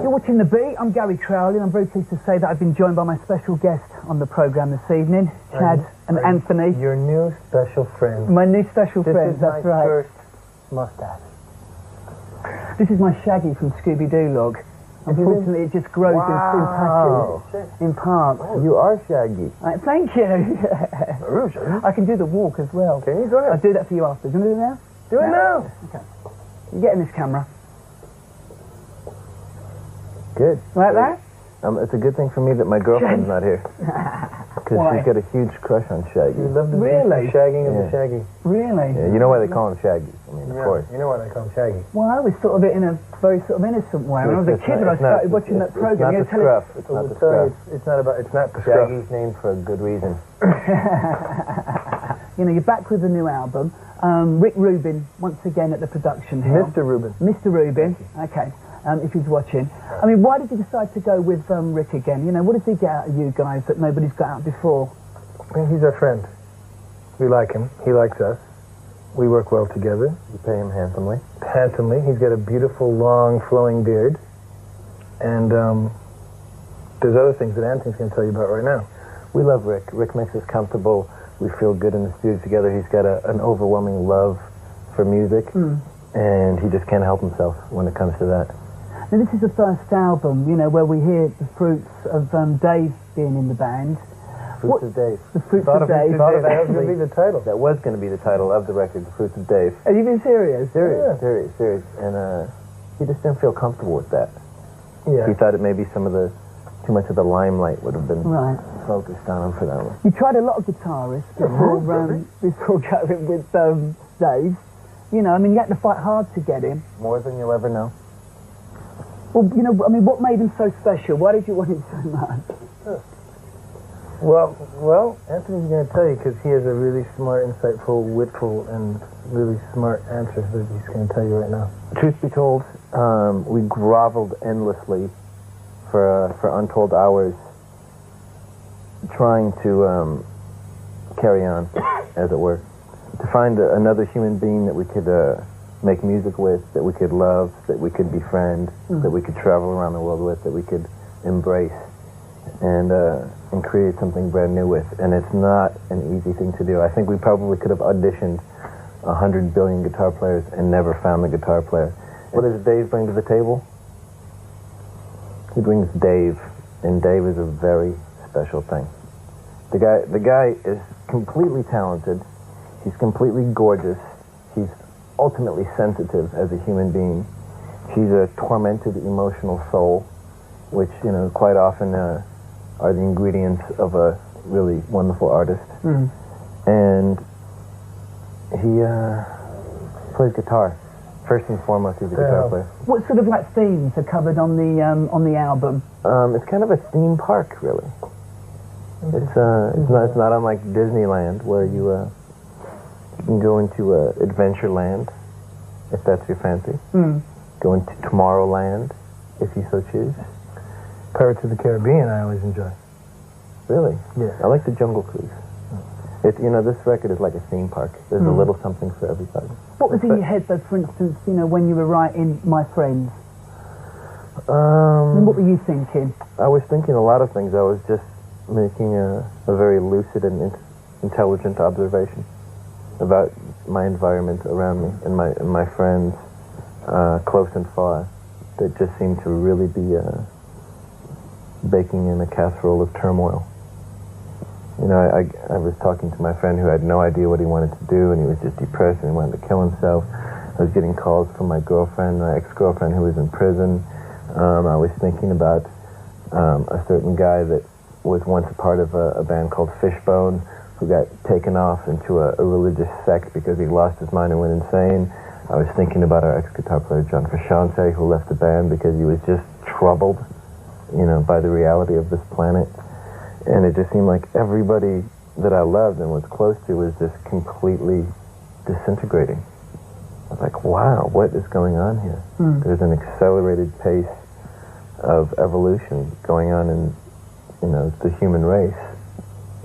You're watching The Beat. I'm Gary Crowley, and I'm very pleased to say that I've been joined by my special guest on the programme this evening, Chad and Anthony. Your new special friend. My new special friend, that's right. This is my first mustache. This is my Shaggy from Scooby-Doo log. Unfortunately, it just grows in full patches, in parts. Oh, you are Shaggy. Thank you. I can do the walk as well. Can you? Go ahead. I'll do that for you after. Do you want to do it now? Do it now. Okay. You get in this camera. Good. Like that? It's a good thing for me that my girlfriend's not here. Because she's got a huge crush on Shaggy. You love the shagging of the Shaggy. Really? Yeah, you know why they call him Shaggy. I mean, of course. You know why they call him Shaggy. Well, I always thought of it in a very sort of innocent way. When I was a kid and I started watching that program. It's not the scruff. It's not the scruff. It's not the scruff. Shaggy's named for a good reason. You know, you're back with a new album. Rick Rubin, once again at the production here. Mr. Rubin. Mr. Rubin. Okay. If he's watching. I mean, why did you decide to go with Rick again? You know, what does he get out of you guys that nobody's got out before? I mean, he's our friend. We like him. He likes us. We work well together. You pay him handsomely. Handsomely. He's got a beautiful, long, flowing beard. And there's other things that Anthony's going to tell you about right now. We love Rick. Rick makes us comfortable. We feel good in the studio together. He's got an overwhelming love for music. And he just can't help himself when it comes to that. Now, this is the first album, you know, where we hear the fruits of Dave being in the band. Fruits of Dave. The Fruits of Dave. That was going to be the title. That was going to be the title of the record, The Fruits of Dave. Are you being serious? Serious. And he just didn't feel comfortable with that. Yeah. He thought it maybe too much of the limelight would have been focused on him for that one. You tried a lot of guitarists before going with Dave. You know, I mean, you had to fight hard to get him. More than you'll ever know. Well, you know, I mean, what made him so special? Why did you want him so much? Well, Anthony's going to tell you because he has a really smart, insightful, witful, and really smart answer that he's going to tell you right now. Truth be told, we groveled endlessly for untold hours trying to carry on, as it were. To find another human being that we could make music with, that we could love, that we could befriend, that we could travel around the world with, that we could embrace, and create something brand new with. And it's not an easy thing to do. I think we probably could have auditioned 100 billion guitar players and never found the guitar player. What does Dave bring to the table? He brings Dave, and Dave is a very special thing. The guy is completely talented. He's completely gorgeous. He's ultimately sensitive as a human being. He's a tormented, emotional soul, which, you know, quite often are the ingredients of a really wonderful artist. And he plays guitar. First and foremost, he's a guitar player. What sort of like themes are covered on the album? It's kind of a theme park, really. It's not unlike Disneyland, where you can go into Adventureland, if that's your fancy. Go into Tomorrowland, if you so choose. Pirates of the Caribbean, I always enjoy. Really? Yeah. I like the Jungle Cruise. You know, this record is like a theme park. There's a little something for everybody. What was in your head, though, for instance, you know, when you were writing My Friends? And what were you thinking? I was thinking a lot of things. I was just making a very lucid and intelligent observation about my environment around me and my friends, close and far, that just seemed to really be baking in a casserole of turmoil. You know, I was talking to my friend who had no idea what he wanted to do, and he was just depressed and he wanted to kill himself. I was getting calls from my girlfriend, my ex-girlfriend, who was in prison. I was thinking about a certain guy that was once a part of a band called Fishbone, who got taken off into a religious sect because he lost his mind and went insane. I was thinking about our ex-guitar player, John Frusciante, who left the band because he was just troubled, you know, by the reality of this planet. And it just seemed like everybody that I loved and was close to was just completely disintegrating. I was like, wow, what is going on here? There's an accelerated pace of evolution going on in, you know, the human race.